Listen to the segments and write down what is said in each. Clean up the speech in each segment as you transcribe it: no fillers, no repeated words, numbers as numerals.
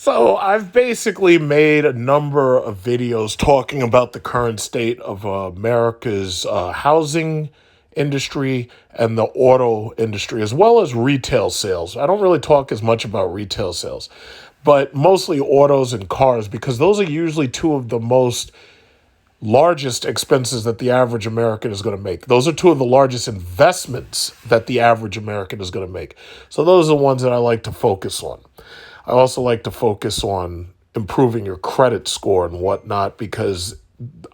So I've basically made a number of videos talking about the current state of America's housing industry and the auto industry, as well as retail sales. I don't really talk as much about retail sales, but mostly autos and cars, because those are usually two of the most largest expenses that the average American is going to make. Those are two of the largest investments that the average American is going to make. So those are the ones that I like to focus on. I also like to focus on improving your credit score and whatnot, because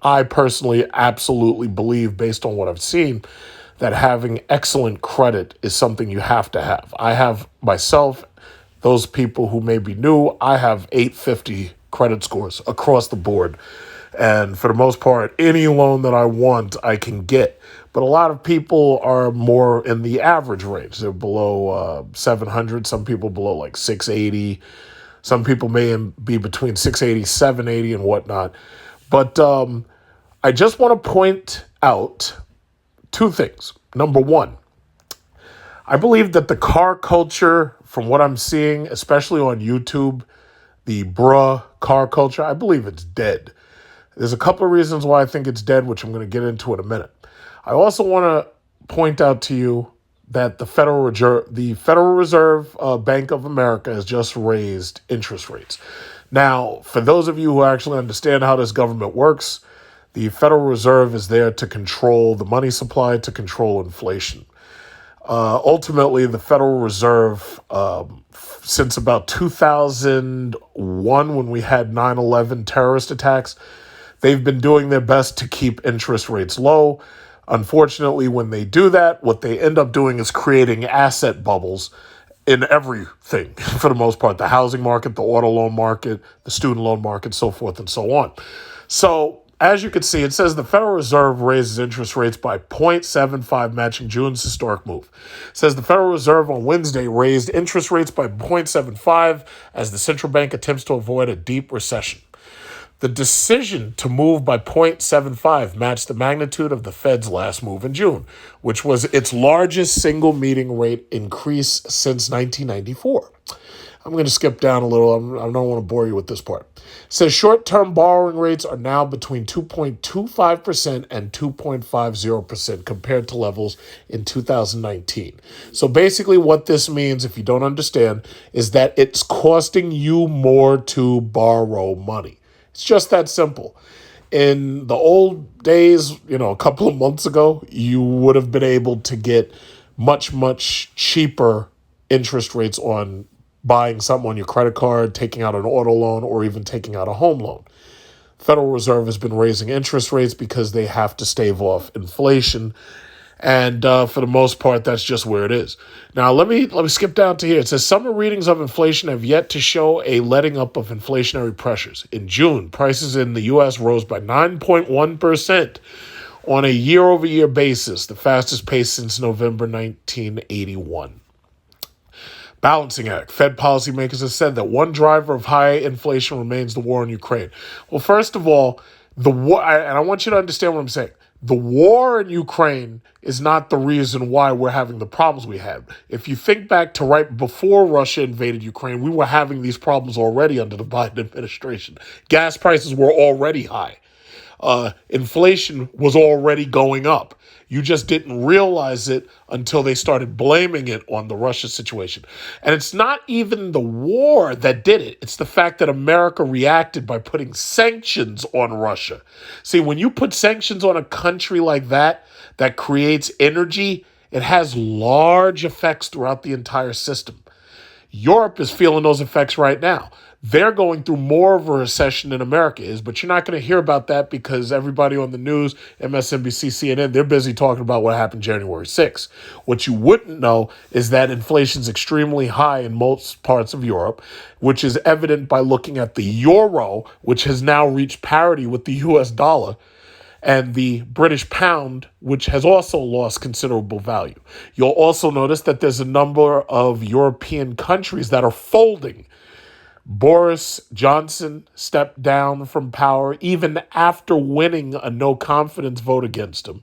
I personally absolutely believe, based on what I've seen, that having excellent credit is something you have to have. I have myself, those people who may be new, I have 850 credit scores across the board. And for the most part, any loan that I want, I can get. But a lot of people are more in the average range. They're below 700, some people below like 680. Some people may be between 680, 780 and whatnot. But I just want to point out two things. Number one, I believe that the car culture, from what I'm seeing, especially on YouTube, the car culture, I believe it's dead. There's a couple of reasons why I think it's dead, which I'm going to get into in a minute. I also want to point out to you that the Federal Reserve Bank of America has just raised interest rates. Now, for those of you who actually understand how this government works, the Federal Reserve is there to control the money supply, to control inflation. Ultimately, the Federal Reserve, since about 2001, when we had 9/11 terrorist attacks, they've been doing their best to keep interest rates low. Unfortunately, when they do that, what they end up doing is creating asset bubbles in everything, for the most part, the housing market, the auto loan market, the student loan market, so forth and so on. So as you can see, it says the Federal Reserve raises interest rates by 0.75, matching June's historic move. It says the Federal Reserve on Wednesday raised interest rates by 0.75 as the central bank attempts to avoid a deep recession. The decision to move by 0.75 matched the magnitude of the Fed's last move in June, which was its largest single meeting rate increase since 1994. I'm going to skip down a little. I don't want to bore you with this part. It says short-term borrowing rates are now between 2.25% and 2.50% compared to levels in 2019. So basically what this means, if you don't understand, is that it's costing you more to borrow money. It's just that simple. In the old days, a couple of months ago, you would have been able to get much, much cheaper interest rates on buying something on your credit card, taking out an auto loan, or even taking out a home loan. Federal Reserve has been raising interest rates because they have to stave off inflation. And for the most part, that's just where it is. Now, let me skip down to here. It says summer readings of inflation have yet to show a letting up of inflationary pressures. In June, prices in the U.S. rose by 9.1% on a year-over-year basis, the fastest pace since November 1981. Balancing act. Fed policymakers have said that one driver of high inflation remains the war in Ukraine. Well, first of all, the war, and I want you to understand what I'm saying. The war in Ukraine is not the reason why we're having the problems we had. If you think back to right before Russia invaded Ukraine, we were having these problems already under the Biden administration. Gas prices were already high. Inflation was already going up. You just didn't realize it until they started blaming it on the Russia situation. And it's not even the war that did it. It's the fact that America reacted by putting sanctions on Russia. See, when you put sanctions on a country like that creates energy, it has large effects throughout the entire system. Europe is feeling those effects right now. They're going through more of a recession than America is, but you're not going to hear about that because everybody on the news, MSNBC, CNN, they're busy talking about what happened January 6th. What you wouldn't know is that inflation's extremely high in most parts of Europe, which is evident by looking at the euro, which has now reached parity with the US dollar, and the British pound, which has also lost considerable value. You'll also notice that there's a number of European countries that are folding. Boris Johnson stepped down from power even after winning a no-confidence vote against him.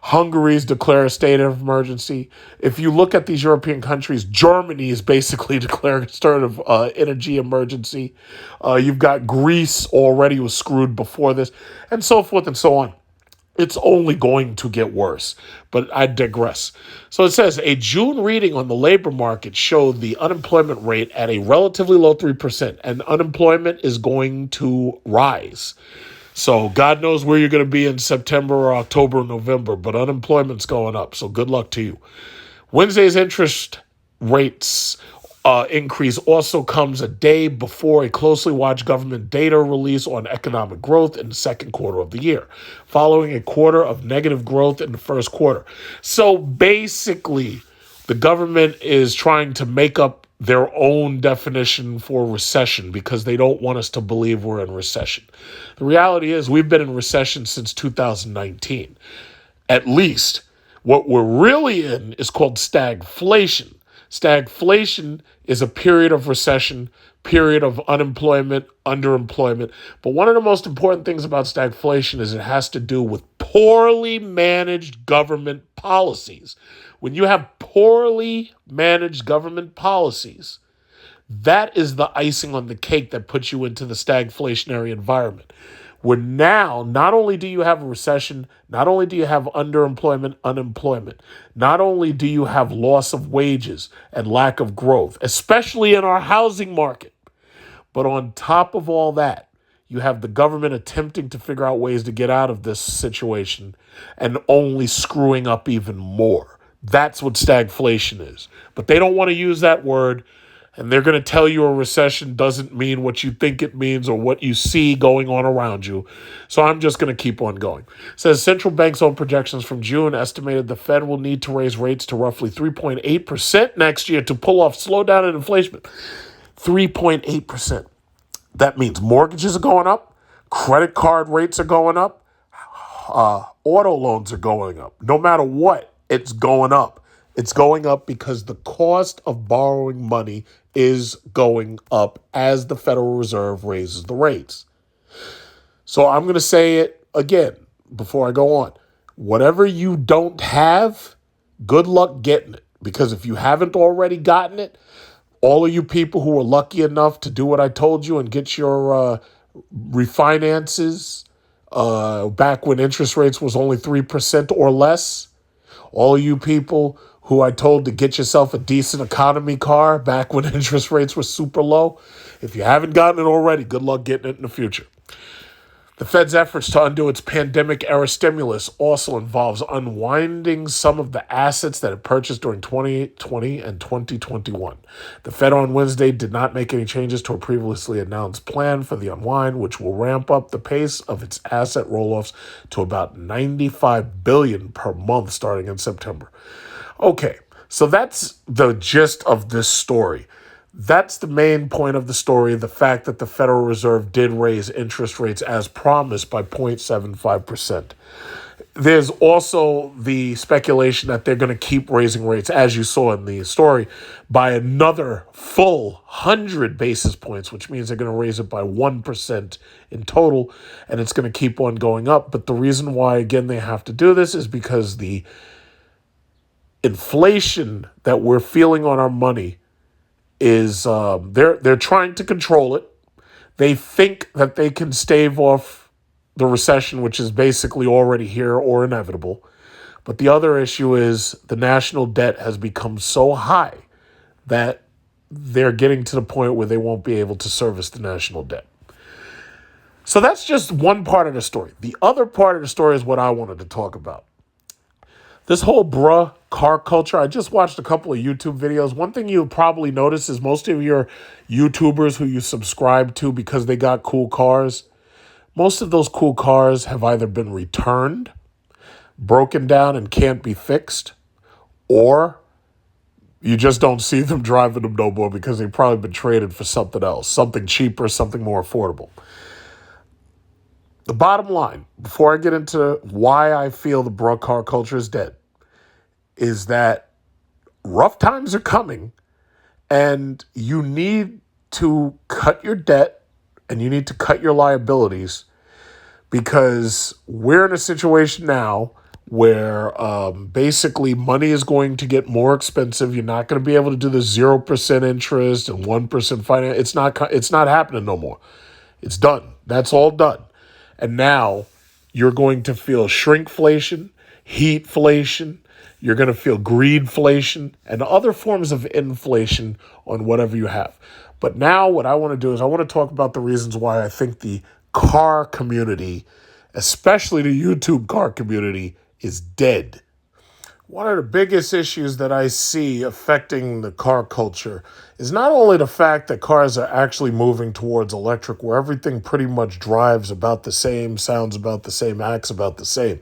Hungary's declared a state of emergency. If you look at these European countries, Germany is basically declaring a state of energy emergency. You've got Greece already was screwed before this, and so forth and so on. It's only going to get worse, but I digress. So it says a June reading on the labor market showed the unemployment rate at a relatively low 3%, and unemployment is going to rise. So God knows where you're going to be in September or October or November, but unemployment's going up. So good luck to you. Wednesday's interest rates increase also comes a day before a closely watched government data release on economic growth in the second quarter of the year, following a quarter of negative growth in the first quarter. So basically, the government is trying to make up their own definition for recession because they don't want us to believe we're in recession. The reality is we've been in recession since 2019. At least what we're really in is called stagflation. Stagflation is a period of recession, period of unemployment, underemployment. But one of the most important things about stagflation is it has to do with poorly managed government policies. When you have poorly managed government policies, that is the icing on the cake that puts you into the stagflationary environment. Where now, not only do you have a recession, not only do you have underemployment, unemployment, not only do you have loss of wages and lack of growth, especially in our housing market, but on top of all that, you have the government attempting to figure out ways to get out of this situation and only screwing up even more. That's what stagflation is. But they don't want to use that word. And they're going to tell you a recession doesn't mean what you think it means or what you see going on around you. So I'm just going to keep on going. It says central bank's own projections from June estimated the Fed will need to raise rates to roughly 3.8% next year to pull off slowdown in inflation. 3.8%. That means mortgages are going up, credit card rates are going up, auto loans are going up. No matter what, it's going up. It's going up because the cost of borrowing money is going up as the Federal Reserve raises the rates. So I'm going to say it again before I go on. Whatever you don't have, good luck getting it. Because if you haven't already gotten it, all of you people who were lucky enough to do what I told you and get your refinances back when interest rates was only 3% or less, all of you people who I told to get yourself a decent economy car back when interest rates were super low, if you haven't gotten it already, good luck getting it in the future. The Fed's efforts to undo its pandemic-era stimulus also involves unwinding some of the assets that it purchased during 2020 and 2021. The Fed on Wednesday did not make any changes to a previously announced plan for the unwind, which will ramp up the pace of its asset roll-offs to about $95 billion per month starting in September. Okay, so that's the gist of this story. That's the main point of the story, the fact that the Federal Reserve did raise interest rates as promised by 0.75%. There's also the speculation that they're going to keep raising rates, as you saw in the story, by another full 100 basis points, which means they're going to raise it by 1% in total, and it's going to keep on going up. But the reason why, again, they have to do this is because the inflation that we're feeling on our money is they're trying to control it. They think that they can stave off the recession, which is basically already here or inevitable. But the other issue is the national debt has become so high that they're getting to the point where they won't be able to service the national debt. So that's just one part of the story. The other part of the story is what I wanted to talk about. This whole bruh car culture, I just watched a couple of YouTube videos. One thing you'll probably notice is most of your YouTubers who you subscribe to because they got cool cars, most of those cool cars have either been returned, broken down and can't be fixed, or you just don't see them driving them no more because they've probably been traded for something else, something cheaper, something more affordable. The bottom line, before I get into why I feel the bruh car culture is dead, is that rough times are coming and you need to cut your debt and you need to cut your liabilities because we're in a situation now where basically money is going to get more expensive. You're not going to be able to do the 0% interest and 1% finance. It's not happening no more. It's done. That's all done. And now you're going to feel shrinkflation, heatflation. You're going to feel greedflation and other forms of inflation on whatever you have. But now what I want to do is I want to talk about the reasons why I think the car community, especially the YouTube car community, is dead. One of the biggest issues that I see affecting the car culture is not only the fact that cars are actually moving towards electric, where everything pretty much drives about the same, sounds about the same, acts about the same.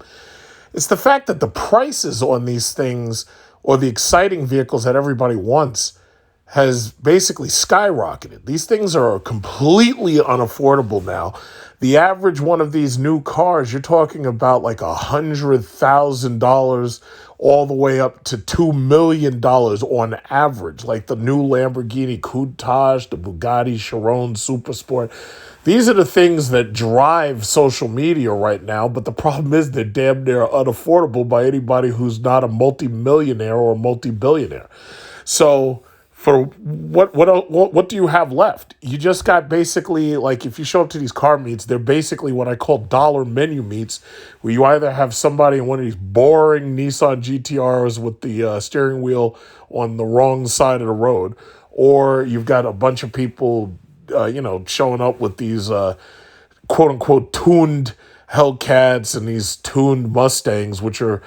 It's the fact that the prices on these things, or the exciting vehicles that everybody wants, has basically skyrocketed. These things are completely unaffordable now. The average one of these new cars, you're talking about like $100,000 all the way up to $2 million on average. Like the new Lamborghini Countach, the Bugatti Chiron Supersport. These are the things that drive social media right now, but the problem is they're damn near unaffordable by anybody who's not a multi-millionaire or a multi-billionaire. So for what do you have left? You just got basically, like, if you show up to these car meets, they're basically what I call dollar menu meets, where you either have somebody in one of these boring Nissan GTRs with the steering wheel on the wrong side of the road, or you've got a bunch of people showing up with these quote unquote tuned Hellcats and these tuned Mustangs, which are,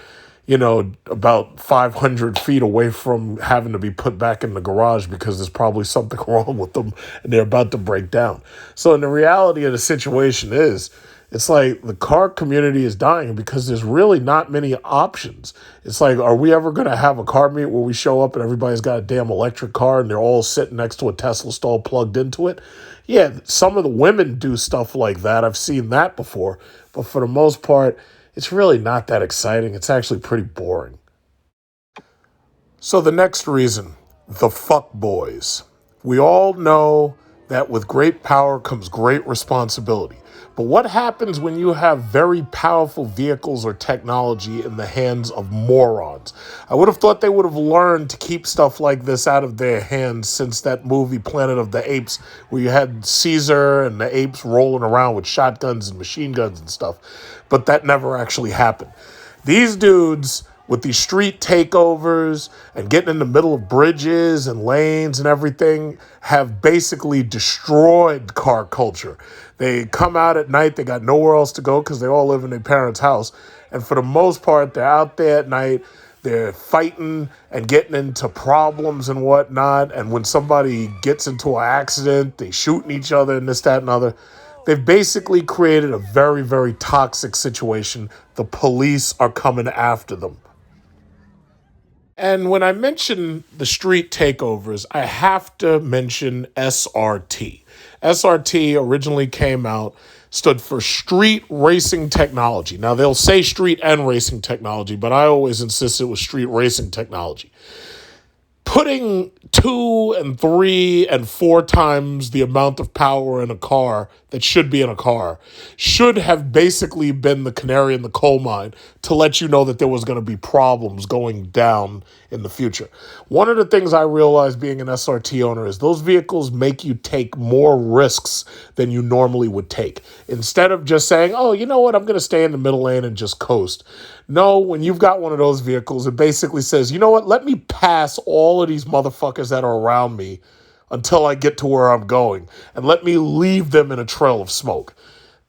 about 500 feet away from having to be put back in the garage because there's probably something wrong with them and they're about to break down. So, in the reality of the situation is, it's like the car community is dying because there's really not many options. It's like, are we ever going to have a car meet where we show up and everybody's got a damn electric car and they're all sitting next to a Tesla stall plugged into it? Yeah, some of the women do stuff like that. I've seen that before. But for the most part, it's really not that exciting. It's actually pretty boring. So the next reason, the fuck boys. We all know that with great power comes great responsibility. But what happens when you have very powerful vehicles or technology in the hands of morons? I would have thought they would have learned to keep stuff like this out of their hands since that movie Planet of the Apes, where you had Caesar and the apes rolling around with shotguns and machine guns and stuff. But that never actually happened. These dudes with these street takeovers and getting in the middle of bridges and lanes and everything have basically destroyed car culture. They come out at night, they got nowhere else to go because they all live in their parents' house. And for the most part, they're out there at night, they're fighting and getting into problems and whatnot. And when somebody gets into an accident, they shooting each other and this, that, and other. They've basically created a very, very toxic situation. The police are coming after them. And when I mention the street takeovers, I have to mention SRT. SRT originally came out, stood for Street Racing Technology. Now, they'll say street and racing technology, but I always insist it was street racing technology. Putting 2 and 3 and 4 times the amount of power in a car that should be in a car should have basically been the canary in the coal mine to let you know that there was going to be problems going down in the future. One of the things I realized being an SRT owner is those vehicles make you take more risks than you normally would take. Instead of just saying, oh, you know what, I'm going to stay in the middle lane and just coast. No, when you've got one of those vehicles, it basically says, you know what, let me pass all of these motherfuckers that are around me until I get to where I'm going, and let me leave them in a trail of smoke.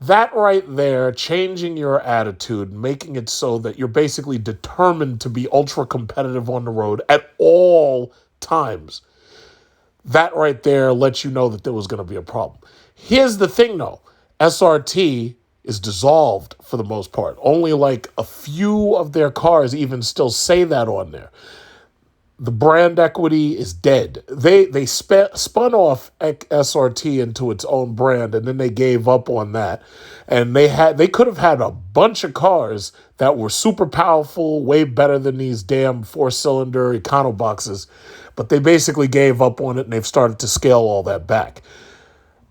That right there, changing your attitude, making it so that you're basically determined to be ultra competitive on the road at all times. That right there lets you know that there was going to be a problem. Here's the thing, though. SRT is dissolved for the most part. Only like a few of their cars even still say that on there. The brand equity is dead. They spun off SRT into its own brand, and then they gave up on that. And they could have had a bunch of cars that were super powerful, way better than these damn 4-cylinder Econoboxes, but they basically gave up on it, and they've started to scale all that back.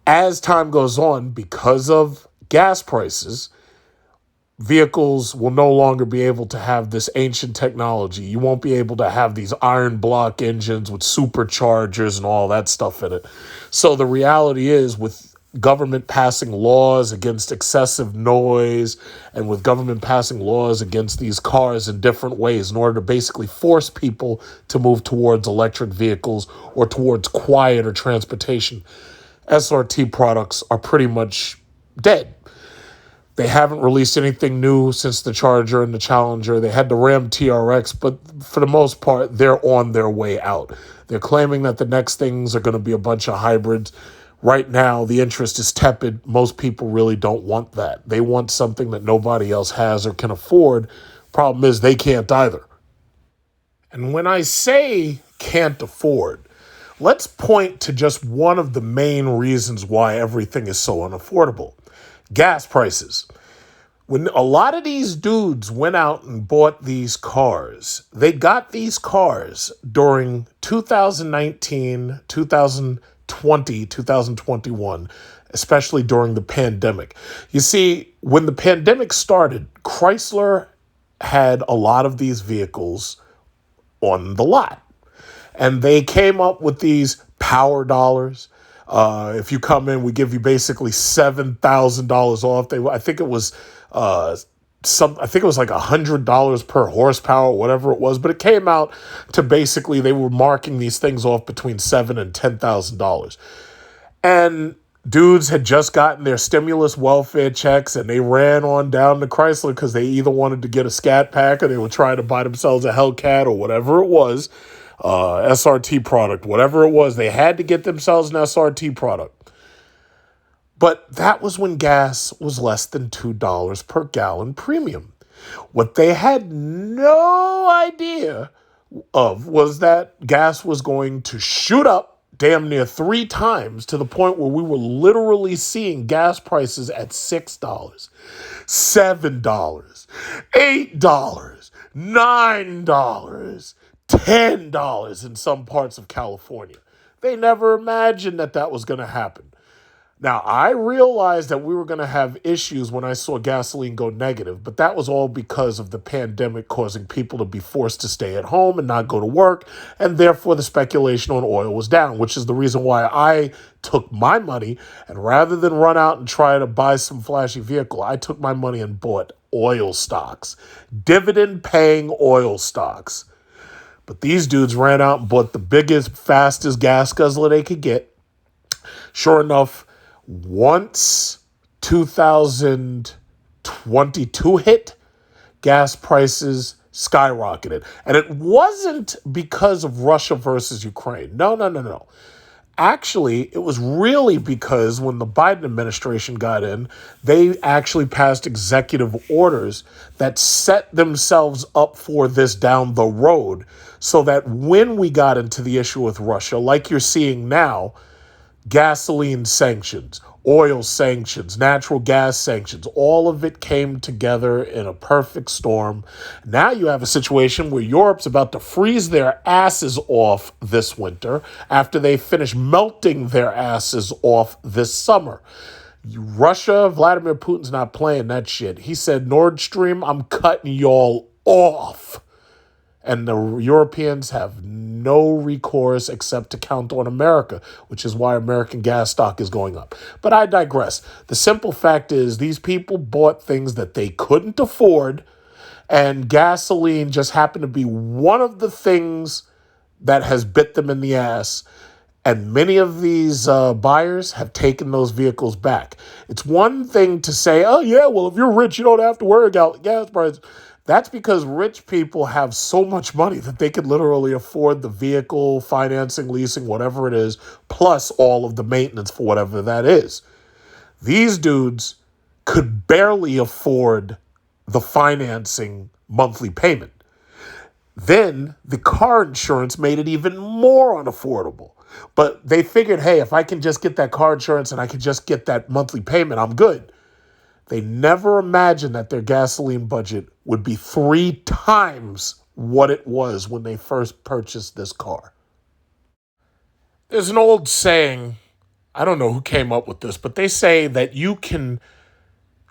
As time goes on, because of gas prices, vehicles will no longer be able to have this ancient technology. You won't be able to have these iron block engines with superchargers and all that stuff in it. So the reality is, with government passing laws against excessive noise and with government passing laws against these cars in different ways in order to basically force people to move towards electric vehicles or towards quieter transportation, SRT products are pretty much dead. They haven't released anything new since the Charger and the Challenger. They had the Ram TRX, but for the most part, they're on their way out. They're claiming that the next things are going to be a bunch of hybrids. Right now, the interest is tepid. Most people really don't want that. They want something that nobody else has or can afford. Problem is, they can't either. And when I say can't afford, let's point to just one of the main reasons why everything is so unaffordable: gas prices. When a lot of these dudes went out and bought these cars, they got these cars during 2019, 2020, 2021, especially during the pandemic. You see, when the pandemic started, Chrysler had a lot of these vehicles on the lot. And they came up with these power dollars. If you come in, we give you basically $7,000 off. I think it was like $100 per horsepower, whatever it was. But it came out to basically they were marking these things off between $7,000 and $10,000. And dudes had just gotten their stimulus welfare checks and they ran on down to Chrysler because they either wanted to get a Scat Pack or they were trying to buy themselves a Hellcat or whatever it was. SRT product, whatever it was, they had to get themselves an SRT product. But that was when gas was less than $2 per gallon premium. What they had no idea of was that gas was going to shoot up damn near 3 times to the point where we were literally seeing gas prices at $6, $7, $8, $9, $10 in some parts of California. They never imagined that that was going to happen. Now, I realized that we were going to have issues when I saw gasoline go negative, but that was all because of the pandemic causing people to be forced to stay at home and not go to work, and therefore the speculation on oil was down, which is the reason why I took my money, and rather than run out and try to buy some flashy vehicle, I took my money and bought oil stocks, dividend-paying oil stocks. But these dudes ran out and bought the biggest, fastest gas guzzler they could get. Sure enough, once 2022 hit, gas prices skyrocketed. And it wasn't because of Russia versus Ukraine. No. Actually, it was really because when the Biden administration got in, they actually passed executive orders that set themselves up for this down the road so that when we got into the issue with Russia, like you're seeing now, gasoline sanctions, oil sanctions, natural gas sanctions, all of it came together in a perfect storm. Now you have a situation where Europe's about to freeze their asses off this winter after they finish melting their asses off this summer. Russia, Vladimir Putin's not playing that shit. He said, Nord Stream, I'm cutting y'all off. And the Europeans have no recourse except to count on America, which is why American gas stock is going up. But I digress. The simple fact is these people bought things that they couldn't afford, and gasoline just happened to be one of the things that has bit them in the ass. And many of these buyers have taken those vehicles back. It's one thing to say, oh, yeah, well, if you're rich, you don't have to worry about gas prices. That's because rich people have so much money that they could literally afford the vehicle, financing, leasing, whatever it is, plus all of the maintenance for whatever that is. These dudes could barely afford the financing monthly payment. Then the car insurance made it even more unaffordable. But they figured, hey, if I can just get that car insurance and I can just get that monthly payment, I'm good. They never imagined that their gasoline budget would be 3 times what it was when they first purchased this car. There's an old saying, I don't know who came up with this, but they say that you can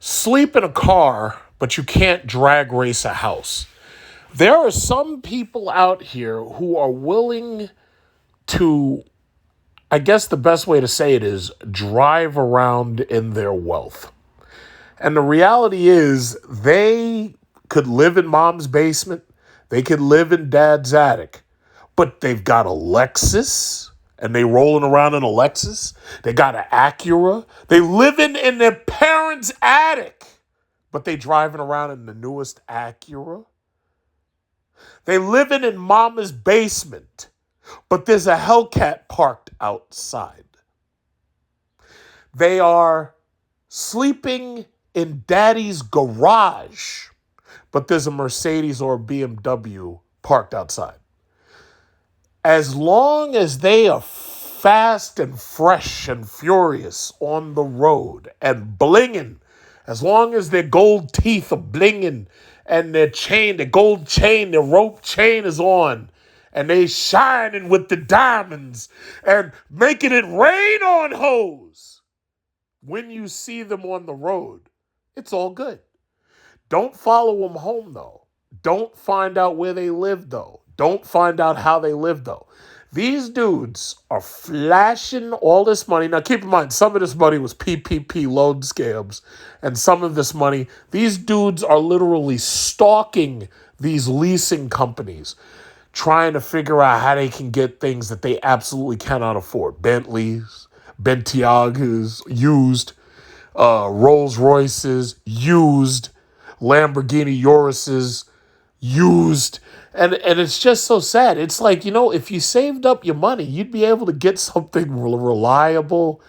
sleep in a car but you can't drag race a house. There are some people out here who are willing to, I guess the best way to say it is, drive around in their wealth. And the reality is they could live in mom's basement. They could live in dad's attic. But they've got a Lexus and they rolling around in a Lexus. They got an Acura. They living in their parents' attic. But they driving around in the newest Acura. They living in mama's basement. But there's a Hellcat parked outside. They are sleeping in daddy's garage, but there's a Mercedes or a BMW parked outside. As long as they are fast and fresh and furious on the road and blinging, as long as their gold teeth are blinging and their chain, their gold chain, their rope chain is on, and they shining with the diamonds and making it rain on hoes, when you see them on the road, it's all good. Don't follow them home, though. Don't find out where they live, though. Don't find out how they live, though. These dudes are flashing all this money. Now, keep in mind, some of this money was PPP loan scams. And some of this money, these dudes are literally stalking these leasing companies, trying to figure out how they can get things that they absolutely cannot afford. Bentleys, Bentiagas, used. Rolls Royces, used. Lamborghini Uruses, used. And it's just so sad. It's like, if you saved up your money, you'd be able to get something reliable.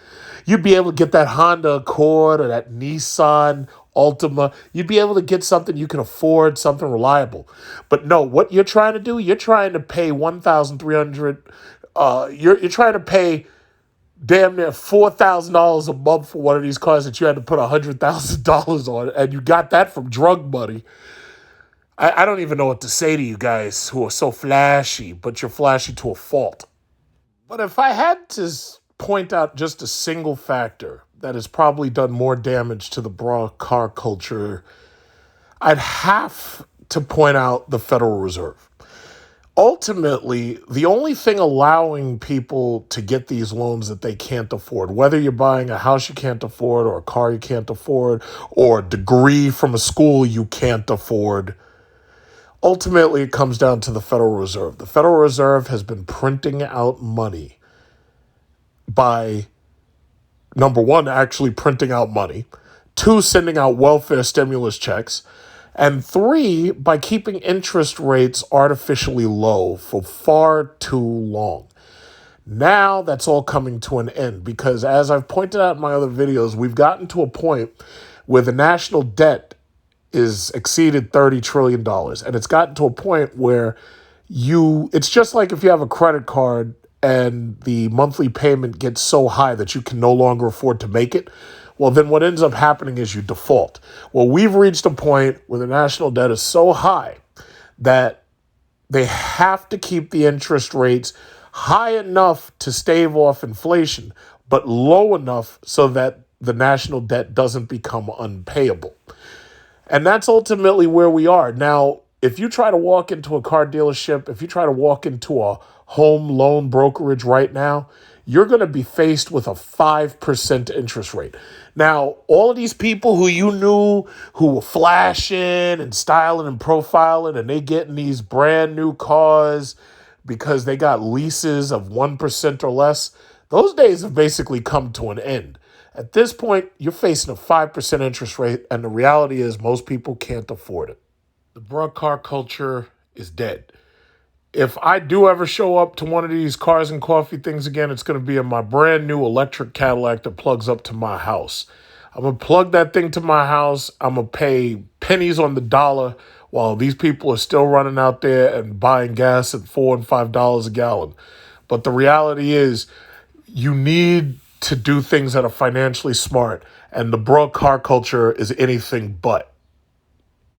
You'd be able to get that Honda Accord or that Nissan Altima. You'd be able to get something you can afford, something reliable. But no, what you're trying to do, you're trying to pay $1,300. You're trying to pay damn near $4,000 a month for one of these cars that you had to put $100,000 on, and you got that from drug money. I don't even know what to say to you guys who are so flashy, but you're flashy to a fault. But if I had to point out just a single factor that has probably done more damage to the broad car culture, I'd have to point out the Federal Reserve. Ultimately, the only thing allowing people to get these loans that they can't afford, whether you're buying a house you can't afford or a car you can't afford or a degree from a school you can't afford, ultimately it comes down to the Federal Reserve. The Federal Reserve has been printing out money by, number one, actually printing out money, two, sending out welfare stimulus checks, and three, by keeping interest rates artificially low for far too long. Now that's all coming to an end because, as I've pointed out in my other videos, we've gotten to a point where the national debt is exceeded $30 trillion. And it's gotten to a point where it's just like if you have a credit card and the monthly payment gets so high that you can no longer afford to make it. Well, then what ends up happening is you default. Well, we've reached a point where the national debt is so high that they have to keep the interest rates high enough to stave off inflation, but low enough so that the national debt doesn't become unpayable. And that's ultimately where we are. Now, if you try to walk into a car dealership, if you try to walk into a home loan brokerage right now, you're going to be faced with a 5% interest rate. Now, all of these people who you knew who were flashing and styling and profiling, and they getting these brand new cars because they got leases of 1% or less, those days have basically come to an end. At this point, you're facing a 5% interest rate, and the reality is most people can't afford it. The broad car culture is dead. If I do ever show up to one of these cars and coffee things again, it's going to be in my brand new electric Cadillac that plugs up to my house. I'm going to plug that thing to my house. I'm going to pay pennies on the dollar while these people are still running out there and buying gas at $4 and $5 a gallon. But the reality is you need to do things that are financially smart, and the broad car culture is anything but.